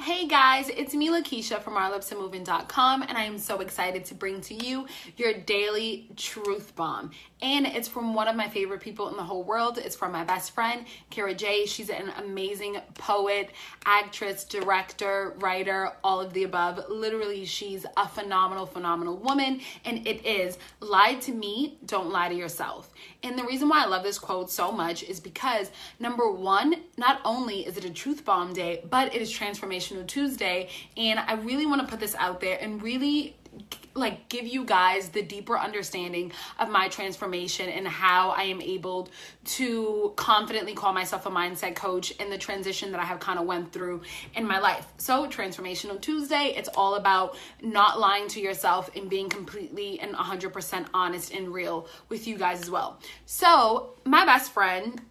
Hey guys, it's me, Lakeisha from OurLipsAndMoving.com, and I am so excited to bring to you your daily truth bomb. And it's from one of my favorite people in the whole world. It's from my best friend, Kara J. She's an amazing poet, actress, director, writer, all of the above. Literally, she's a phenomenal woman. And it is, lie to me, don't lie to yourself. And the reason why I love this quote so much is because, number one, not only is it a truth bomb day, but it is Transformational Tuesday. And I really want to put this out there and really give you guys the deeper understanding of my transformation and how I am able to confidently call myself a mindset coach in the transition that I have kind of went through in my life. So Transformational Tuesday, it's all about not lying to yourself and being completely and 100% honest and real with you guys as well. So my best friend,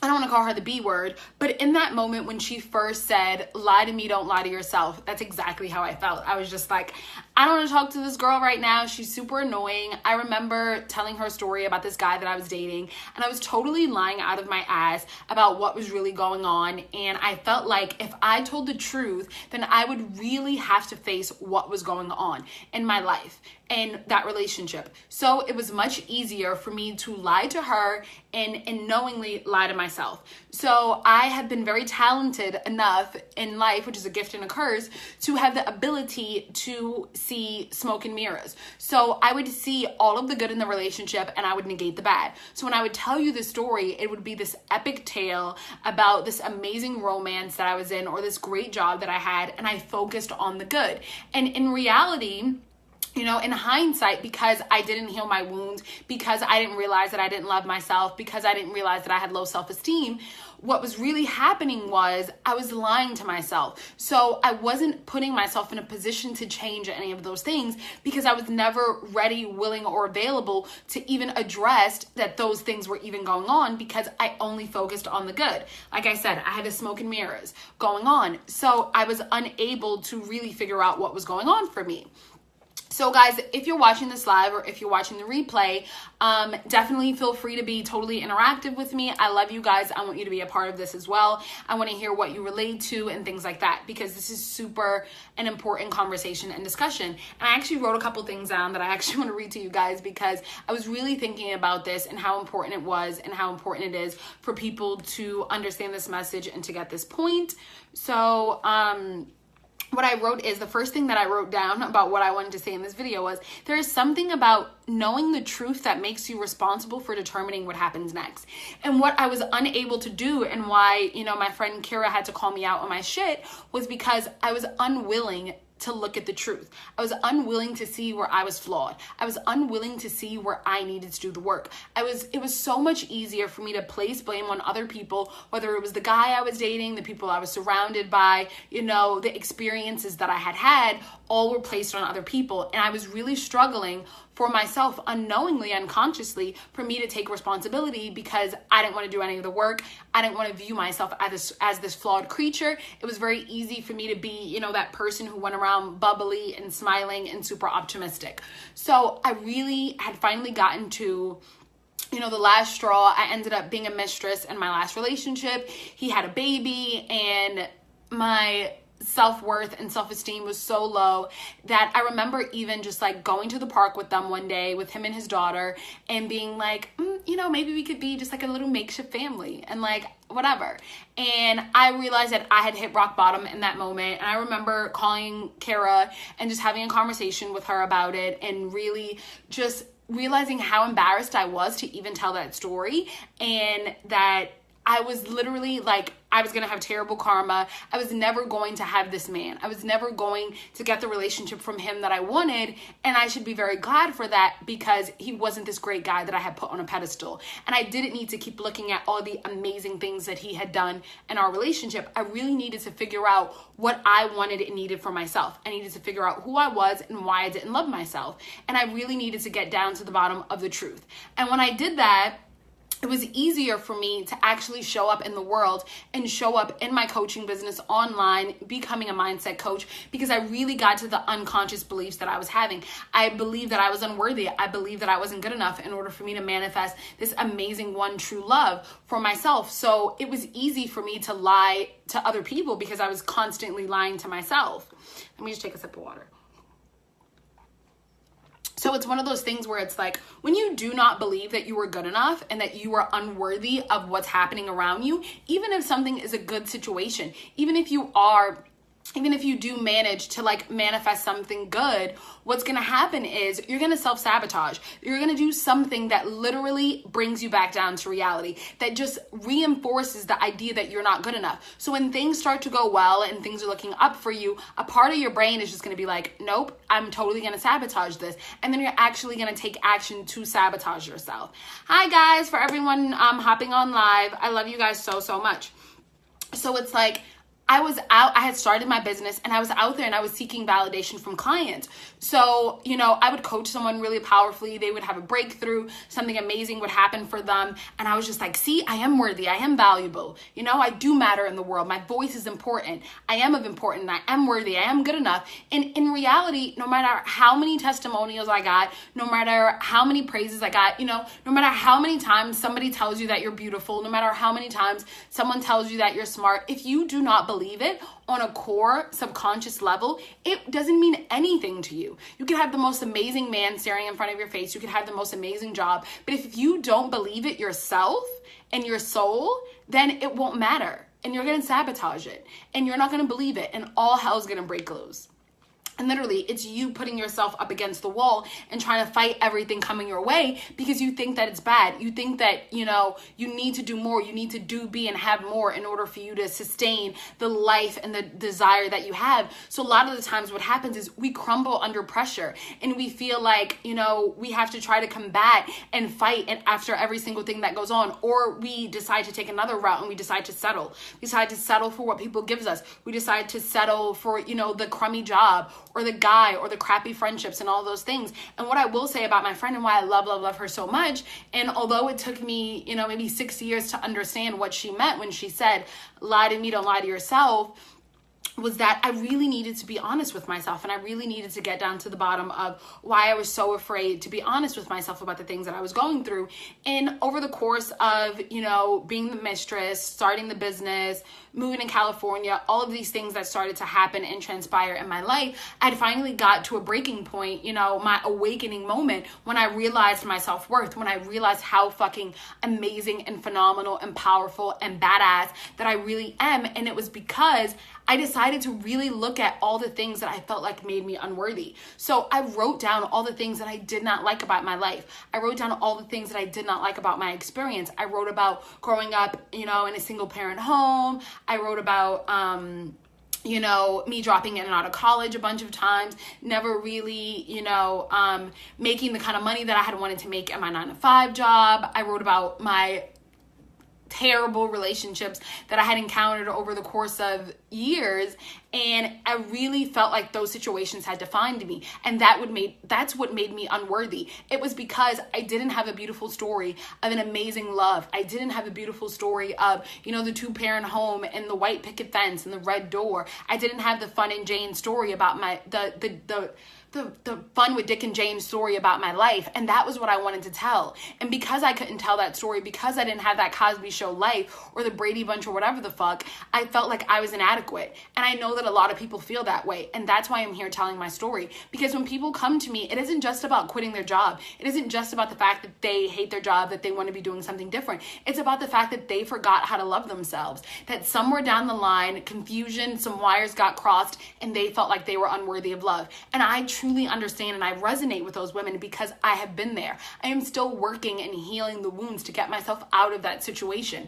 I don't want to call her the B word, but in that moment when she first said, lie to me, don't lie to yourself, that's exactly how I felt. I was just like, I don't want to talk to this girl right now. She's super annoying. I remember telling her a story about this guy that I was dating, and I was totally lying out of my ass about what was really going on. And I felt like if I told the truth, then I would really have to face what was going on in my life and that relationship. So it was much easier for me to lie to her and knowingly lie to myself. So I have been very talented enough in life, which is a gift and a curse, to have the ability to see smoke and mirrors. So I would see all of the good in the relationship and I would negate the bad. So when I would tell you the story, it would be this epic tale about this amazing romance that I was in or this great job that I had, and I focused on the good. And in reality, in hindsight, because I didn't heal my wounds, because I didn't realize that I didn't love myself, because I didn't realize that I had low self-esteem, what was really happening was I was lying to myself. So I wasn't putting myself in a position to change any of those things because I was never ready, willing, or available to even address that those things were even going on because I only focused on the good. Like I said, I had the smoke and mirrors going on. So I was unable to really figure out what was going on for me. So guys, if you're watching this live or if you're watching the replay, definitely feel free to be totally interactive with me. I love you guys. I want you to be a part of this as well. I want to hear what you relate to and things like that because this is super an important conversation and discussion. And I actually wrote a couple things down that I actually want to read to you guys because I was really thinking about this and how important it was and how important it is for people to understand this message and to get this point. So, what I wrote is, the first thing that I wrote down about what I wanted to say in this video was, there is something about knowing the truth that makes you responsible for determining what happens next. And what I was unable to do and why, my friend Kara had to call me out on my shit was because I was unwilling to look at the truth. I was unwilling to see where I was flawed. I was unwilling to see where I needed to do the work. It was so much easier for me to place blame on other people, whether it was the guy I was dating, the people I was surrounded by, the experiences that I had, all were placed on other people. And I was really struggling for myself, unknowingly, unconsciously, for me to take responsibility because I didn't want to do any of the work. I didn't want to view myself as this flawed creature. It was very easy for me to be, that person who went around bubbly and smiling and super optimistic. So I really had finally gotten to the last straw. I ended up being a mistress in my last relationship. He had a baby, and my self-worth and self-esteem was so low that I remember even just going to the park with them one day with him and his daughter and being like, maybe we could be just a little makeshift family and whatever. And I realized that I had hit rock bottom in that moment. And I remember calling Kara and just having a conversation with her about it and really just realizing how embarrassed I was to even tell that story, and that I was literally I was going to have terrible karma. I was never going to have this man. I was never going to get the relationship from him that I wanted. And I should be very glad for that because he wasn't this great guy that I had put on a pedestal. And I didn't need to keep looking at all the amazing things that he had done in our relationship. I really needed to figure out what I wanted and needed for myself. I needed to figure out who I was and why I didn't love myself. And I really needed to get down to the bottom of the truth. And when I did that, it was easier for me to actually show up in the world and show up in my coaching business online, becoming a mindset coach, because I really got to the unconscious beliefs that I was having. I believed that I was unworthy. I believed that I wasn't good enough in order for me to manifest this amazing one true love for myself. So it was easy for me to lie to other people because I was constantly lying to myself. Let me just take a sip of water. So it's one of those things where it's like, when you do not believe that you are good enough and that you are unworthy of what's happening around you, even if something is a good situation, even if you do manage to like manifest something good, what's going to happen is you're going to self-sabotage. You're going to do something that literally brings you back down to reality, that just reinforces the idea that you're not good enough. So when things start to go well and things are looking up for you, a part of your brain is just going to be like, nope, I'm totally going to sabotage this. And then you're actually going to take action to sabotage yourself. Hi guys, for everyone hopping on live. I love you guys so, so much. So it's like, I had started my business and I was out there and I was seeking validation from clients. So, I would coach someone really powerfully. They would have a breakthrough, something amazing would happen for them. And I was just like, see, I am worthy. I am valuable. I do matter in the world. My voice is important. I am of importance. I am worthy. I am good enough. And in reality, no matter how many testimonials I got, no matter how many praises I got, no matter how many times somebody tells you that you're beautiful, no matter how many times someone tells you that you're smart, if you do not believe it on a core subconscious level, it doesn't mean anything to you. You can have the most amazing man staring in front of your face. You can have the most amazing job. But if you don't believe it yourself and your soul, then it won't matter. And you're going to sabotage it. And you're not going to believe it. And all hell's going to break loose. And literally, it's you putting yourself up against the wall and trying to fight everything coming your way because you think that it's bad. You think that, you need to do more. You need to do, be, and have more in order for you to sustain the life and the desire that you have. So a lot of the times what happens is we crumble under pressure and we feel like, we have to try to combat and fight and after every single thing that goes on. Or we decide to take another route and we decide to settle. We decide to settle for what people gives us. We decide to settle for, the crummy job or the guy or the crappy friendships and all those things. And what I will say about my friend and why I love her so much, and although it took me, maybe 6 years to understand what she meant when she said, lie to me, don't lie to yourself, was that I really needed to be honest with myself. And I really needed to get down to the bottom of why I was so afraid to be honest with myself about the things that I was going through. And over the course of, being the mistress, starting the business, moving to California, all of these things that started to happen and transpire in my life, I finally got to a breaking point, my awakening moment when I realized my self-worth, when I realized how fucking amazing and phenomenal and powerful and badass that I really am. And it was because I decided to really look at all the things that I felt like made me unworthy. So I wrote down all the things that I did not like about my life. I wrote down all the things that I did not like about my experience. I wrote about growing up, in a single parent home. I wrote about, me dropping in and out of college a bunch of times, never really, making the kind of money that I had wanted to make at my 9-to-5 job. I wrote about my terrible relationships that I had encountered over the course of years, and I really felt like those situations had defined me, and that's what made me unworthy. It was because I didn't have a beautiful story of an amazing love. I didn't have a beautiful story of, the 2-parent home and the white picket fence and the red door. I didn't have the fun and Jane story about the fun with Dick and Jane's story about my life. And that was what I wanted to tell. And because I couldn't tell that story, because I didn't have that Cosby Show life or the Brady Bunch or whatever the fuck, I felt like I was inadequate. And I know that a lot of people feel that way. And that's why I'm here telling my story. Because when people come to me, it isn't just about quitting their job. It isn't just about the fact that they hate their job, that they want to be doing something different. It's about the fact that they forgot how to love themselves. That somewhere down the line, confusion, some wires got crossed, and they felt like they were unworthy of love. And I truly understand and I resonate with those women because I have been there. I am still working and healing the wounds to get myself out of that situation.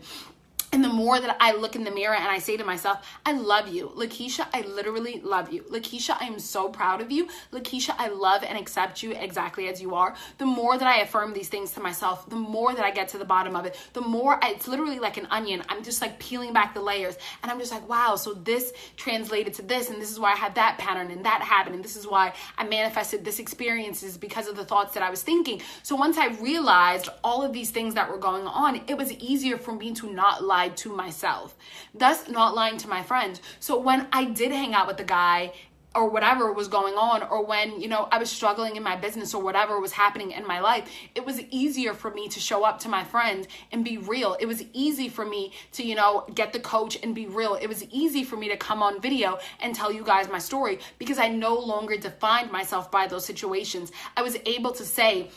And the more that I look in the mirror and I say to myself, I love you. Lakeisha, I literally love you. Lakeisha, I am so proud of you. Lakeisha, I love and accept you exactly as you are. The more that I affirm these things to myself, the more that I get to the bottom of it, the more it's literally like an onion. I'm just like peeling back the layers. And I'm just like, wow, so this translated to this. And this is why I had that pattern and that habit. And this is why I manifested this experience, is because of the thoughts that I was thinking. So once I realized all of these things that were going on, it was easier for me to not lie to myself, thus not lying to my friends. So when I did hang out with the guy, or whatever was going on, or when, you know, I was struggling in my business or whatever was happening in my life, it was easier for me to show up to my friends and be real. It was easy for me to, you know, get the coach and be real. It was easy for me to come on video and tell you guys my story, because I no longer defined myself by those situations. I was able to say,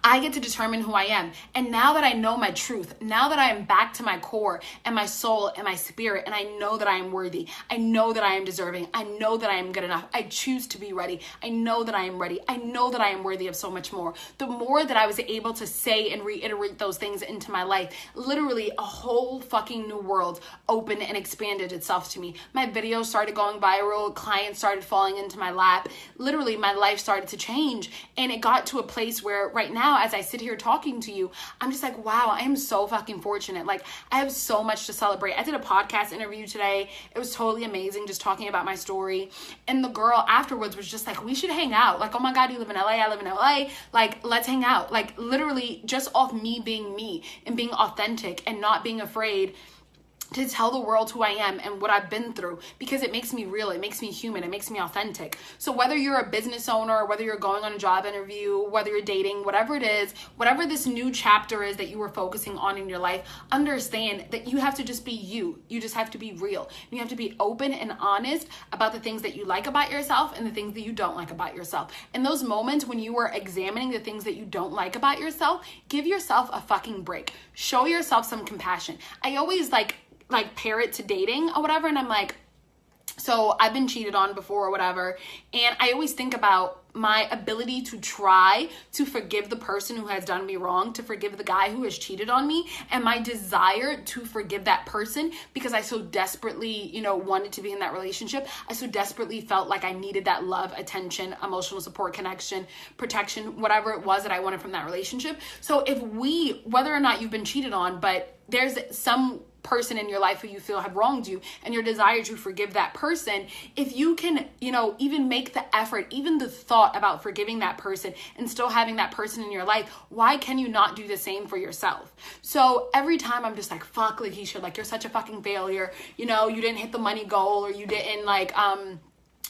I get to determine who I am. And now that I know my truth, now that I am back to my core and my soul and my spirit, and I know that I am worthy, I know that I am deserving, I know that I am good enough, I choose to be ready, I know that I am ready, I know that I am worthy of so much more. The more that I was able to say and reiterate those things into my life, literally a whole fucking new world opened and expanded itself to me. My videos started going viral, clients started falling into my lap. Literally, my life started to change. And it got to a place where right now, as I sit here talking to you, I'm just like, wow, I am so fucking fortunate. Like, I have so much to celebrate. I did a podcast interview today. It was totally amazing, just talking about my story. And the girl afterwards was just like, we should hang out. Like, oh my God, you live in LA, I live in LA. Like, let's hang out. Like, literally just off me being me and being authentic and not being afraid to tell the world who I am and what I've been through, because it makes me real, it makes me human, it makes me authentic. So whether you're a business owner, whether you're going on a job interview, whether you're dating, whatever it is, whatever this new chapter is that you were focusing on in your life, understand that you have to just be you. You just have to be real. You have to be open and honest about the things that you like about yourself and the things that you don't like about yourself. In those moments when you were examining the things that you don't like about yourself, give yourself a fucking break. Show yourself some compassion. I always like pair it to dating or whatever, and I'm like, so I've been cheated on before or whatever, and I always think about my ability to try to forgive the person who has done me wrong, to forgive the guy who has cheated on me, and my desire to forgive that person because I so desperately, you know, wanted to be in that relationship. I so desperately felt like I needed that love, attention, emotional support, connection, protection, whatever it was that I wanted from that relationship. So if whether or not you've been cheated on, but there's some person in your life who you feel have wronged you and your desire to forgive that person, if you can, you know, even make the effort, even the thought about forgiving that person and still having that person in your life, why can you not do the same for yourself? So every time I'm just like, fuck, Lakeisha, like, you're such a fucking failure. You know, you didn't hit the money goal, or you didn't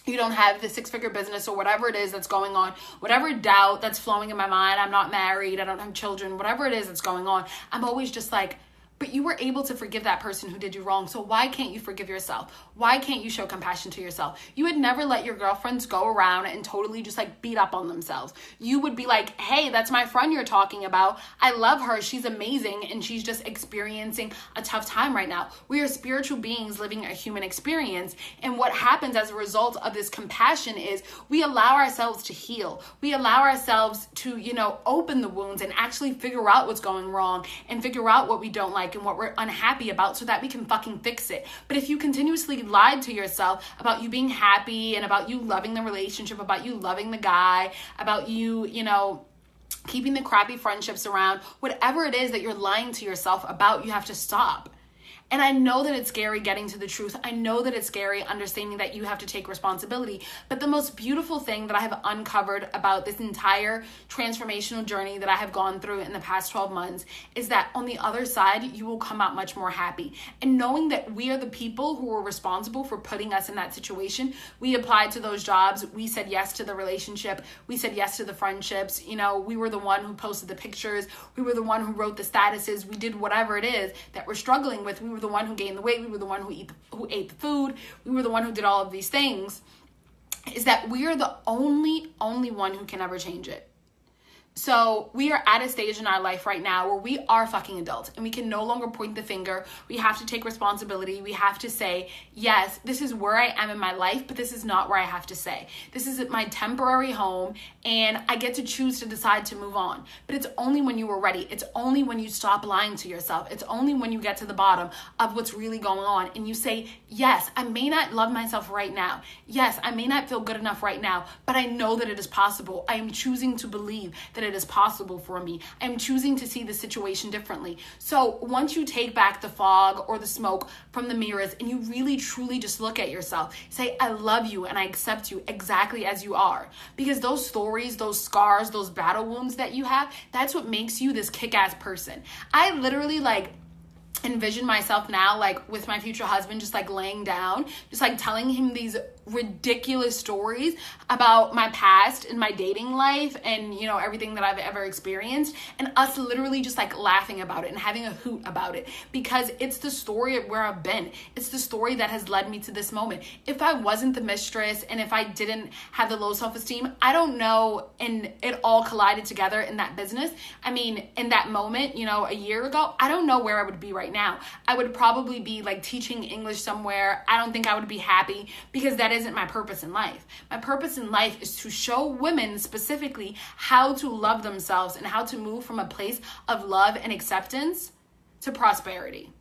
you don't have the 6-figure business, or whatever it is that's going on, whatever doubt that's flowing in my mind. I'm not married, I don't have children, whatever it is that's going on. I'm always just like, but you were able to forgive that person who did you wrong. So why can't you forgive yourself? Why can't you show compassion to yourself? You would never let your girlfriends go around and totally just like beat up on themselves. You would be like, hey, that's my friend you're talking about. I love her. She's amazing. And she's just experiencing a tough time right now. We are spiritual beings living a human experience. And what happens as a result of this compassion is we allow ourselves to heal. We allow ourselves to, you know, open the wounds and actually figure out what's going wrong and figure out what we don't like and what we're unhappy about, so that we can fucking fix it. But if you continuously lied to yourself about you being happy and about you loving the relationship, about you loving the guy, about you, you know, keeping the crappy friendships around, whatever it is that you're lying to yourself about, you have to stop. And I know that it's scary getting to the truth. I know that it's scary understanding that you have to take responsibility. But the most beautiful thing that I have uncovered about this entire transformational journey that I have gone through in the past 12 months is that on the other side, you will come out much more happy. And knowing that we are the people who were responsible for putting us in that situation, we applied to those jobs. We said yes to the relationship. We said yes to the friendships. You know, we were the one who posted the pictures. We were the one who wrote the statuses. We did whatever it is that we're struggling with. We were the one who gained the weight. We were the one who ate the food. We were the one who did all of these things. Is that we are the only one who can ever change it. So we are at a stage in our life right now where we are fucking adults and we can no longer point the finger. We have to take responsibility. We have to say, yes, this is where I am in my life, but this is not where I have to stay. This is my temporary home and I get to choose to decide to move on. But it's only when you are ready. It's only when you stop lying to yourself. It's only when you get to the bottom of what's really going on and you say, yes, I may not love myself right now. Yes, I may not feel good enough right now, but I know that it is possible. I am choosing to believe that it is possible for me. I'm choosing to see the situation differently. So once you take back the fog or the smoke from the mirrors and you really truly just look at yourself, say, I love you and I accept you exactly as you are. Because those stories, those scars, those battle wounds that you have, that's what makes you this kick-ass person. I literally envision myself now with my future husband just laying down, just telling him these ridiculous stories about my past and my dating life and everything that I've ever experienced, and us literally just laughing about it and having a hoot about it, because it's the story of where I've been. It's the story that has led me to this moment. If I wasn't the mistress and if I didn't have the low self-esteem, I don't know, and it all collided together in that business. I mean, in that moment, a year ago, I don't know where I would be right now. I would probably be teaching English somewhere. I don't think I would be happy, because that isn't my purpose in life. My purpose in life is to show women specifically how to love themselves and how to move from a place of love and acceptance to prosperity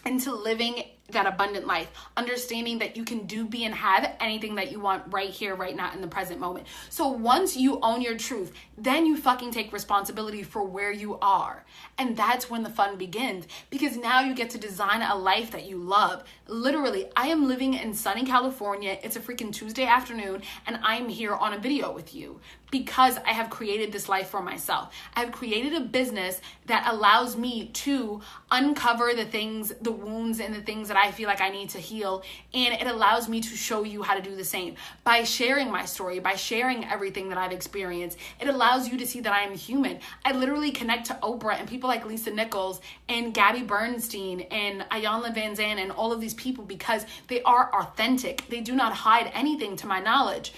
and to living that abundant life, understanding that you can do, be, and have anything that you want right here, right now, in the present moment. So once you own your truth, then you fucking take responsibility for where you are. And that's when the fun begins, because now you get to design a life that you love. Literally, I am living in sunny California. It's a freaking Tuesday afternoon, and I'm here on a video with you because I have created this life for myself. I've created a business that allows me to uncover the things, the wounds, and the things that I feel like I need to heal. And it allows me to show you how to do the same. By sharing my story, by sharing everything that I've experienced, it allows you to see that I am human. I literally connect to Oprah and people like Lisa Nichols and Gabby Bernstein and Ayanna Van Zandt and all of these people, because they are authentic. They do not hide anything, to my knowledge.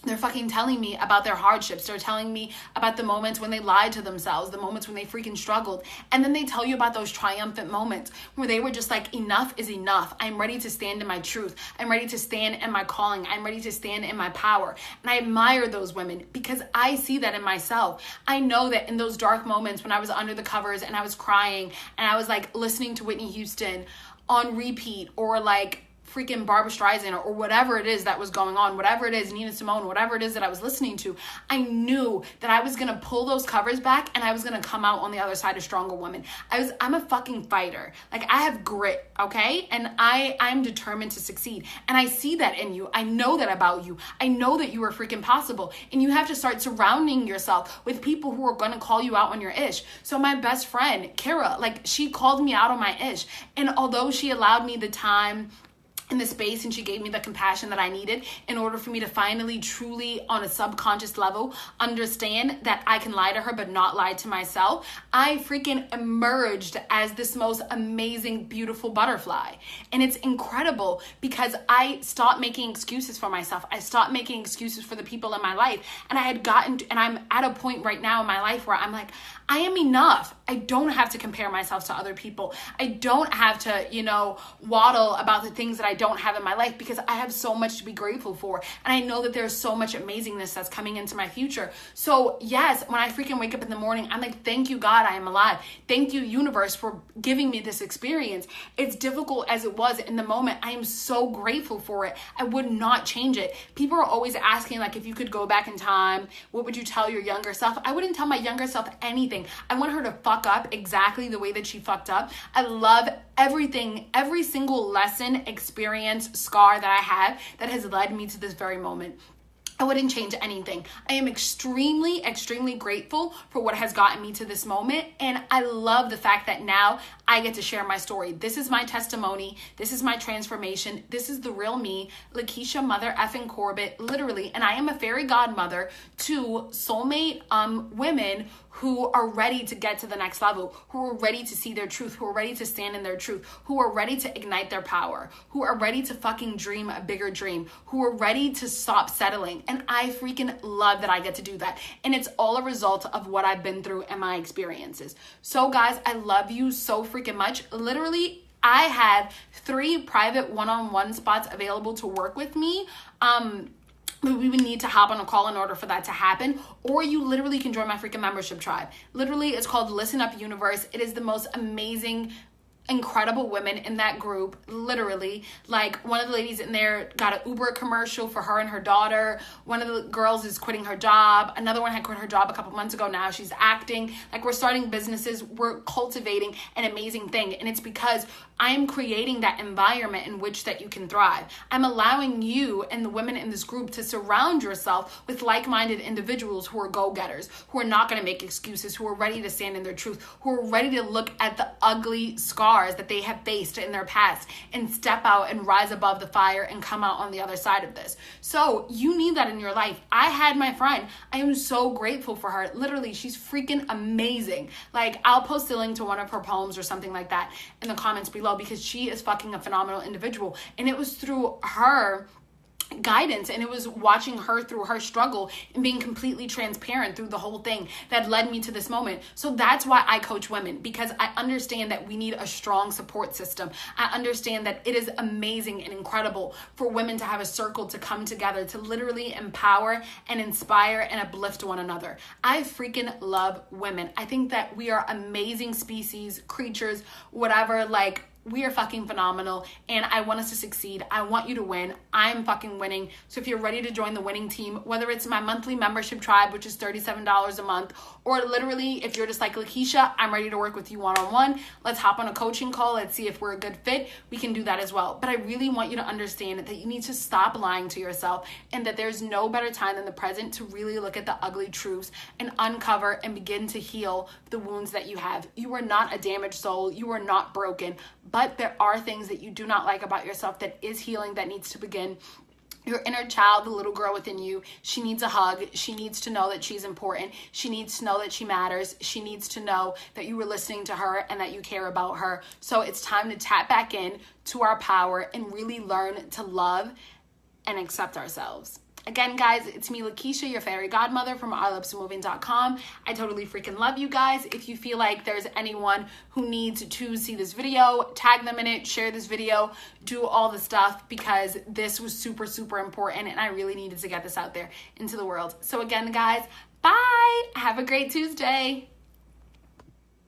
They're fucking telling me about their hardships. They're telling me about the moments when they lied to themselves, the moments when they freaking struggled. And then they tell you about those triumphant moments where they were just enough is enough. I'm ready to stand in my truth. I'm ready to stand in my calling. I'm ready to stand in my power. And I admire those women because I see that in myself. I know that in those dark moments when I was under the covers and I was crying and I was listening to Whitney Houston on repeat, or freaking Barbara Streisand or whatever it is that was going on, whatever it is, Nina Simone, whatever it is that I was listening to, I knew that I was going to pull those covers back and I was going to come out on the other side a stronger woman. I'm a fucking fighter. I have grit, okay? And I'm determined to succeed. And I see that in you. I know that about you. I know that you are freaking possible. And you have to start surrounding yourself with people who are going to call you out on your ish. So my best friend, Kara, she called me out on my ish. And although she allowed me the time in the space and she gave me the compassion that I needed in order for me to finally truly on a subconscious level understand that I can lie to her but not lie to myself, I freaking emerged as this most amazing, beautiful butterfly. And it's incredible because I stopped making excuses for myself. I stopped making excuses for the people in my life. And I'm at a point right now in my life where I'm like, I am enough. I don't have to compare myself to other people. I don't have to, waddle about the things that I don't have in my life, because I have so much to be grateful for. And I know that there's so much amazingness that's coming into my future. So yes, when I freaking wake up in the morning, I'm like, thank you, God, I am alive. Thank you, universe, for giving me this experience. It's difficult as it was in the moment. I am so grateful for it. I would not change it. People are always asking, if you could go back in time, what would you tell your younger self? I wouldn't tell my younger self anything. I want her to fuck up exactly the way that she fucked up. I love everything, every single lesson, experience, scar that I have that has led me to this very moment. I wouldn't change anything. I am extremely, extremely grateful for what has gotten me to this moment. And I love the fact that now I get to share my story. This is my testimony. This is my transformation. This is the real me, Lakeisha Mother effing Corbett, literally. And I am a fairy godmother to soulmate women who are ready to get to the next level, who are ready to see their truth, who are ready to stand in their truth, who are ready to ignite their power, who are ready to fucking dream a bigger dream, who are ready to stop settling. And I freaking love that I get to do that. And it's all a result of what I've been through and my experiences. So guys, I love you so freaking much. Literally, I have 3 private one-on-one spots available to work with me. We would need to hop on a call in order for that to happen, or you literally can join my freaking membership tribe. Literally, it's called Listen Up Universe. It is the most amazing, incredible women in that group. Literally, like, one of the ladies in there got an Uber commercial for her and her daughter. One of the girls is quitting her job. Another one had quit her job a couple months ago. Now she's acting. Like, we're starting businesses. We're cultivating an amazing thing, and it's because I'm creating that environment in which that you can thrive. I'm allowing you and the women in this group to surround yourself with like-minded individuals who are go-getters, who are not going to make excuses, who are ready to stand in their truth, who are ready to look at the ugly scars that they have faced in their past and step out and rise above the fire and come out on the other side of this. So you need that in your life. I had my friend. I am so grateful for her. Literally, she's freaking amazing. Like, I'll post a link to one of her poems or something like that in the comments below, because she is fucking a phenomenal individual. And it was through her guidance, and it was watching her through her struggle and being completely transparent through the whole thing that led me to this moment. So that's why I coach women, because I understand that we need a strong support system. I understand that it is amazing and incredible for women to have a circle to come together to literally empower and inspire and uplift one another. I freaking love women. I think that we are amazing species, creatures, whatever. Like, we are fucking phenomenal, and I want us to succeed. I want you to win. I'm fucking winning. So if you're ready to join the winning team, whether it's my monthly membership tribe, which is $37 a month, or literally if you're just like, Lakeisha, I'm ready to work with you one-on-one, let's hop on a coaching call, let's see if we're a good fit, we can do that as well. But I really want you to understand that you need to stop lying to yourself, and that there's no better time than the present to really look at the ugly truths and uncover and begin to heal the wounds that you have. You are not a damaged soul. You are not broken. But there are things that you do not like about yourself that is healing, that needs to begin. Your inner child, the little girl within you, she needs a hug. She needs to know that she's important. She needs to know that she matters. She needs to know that you were listening to her and that you care about her. So it's time to tap back in to our power and really learn to love and accept ourselves. Again, guys, it's me, Lakeisha, your fairy godmother from unworthy.com. I totally freaking love you guys. If you feel like there's anyone who needs to see this video, tag them in it, share this video, do all the stuff, because this was super, super important, and I really needed to get this out there into the world. So again, guys, bye. Have a great Tuesday.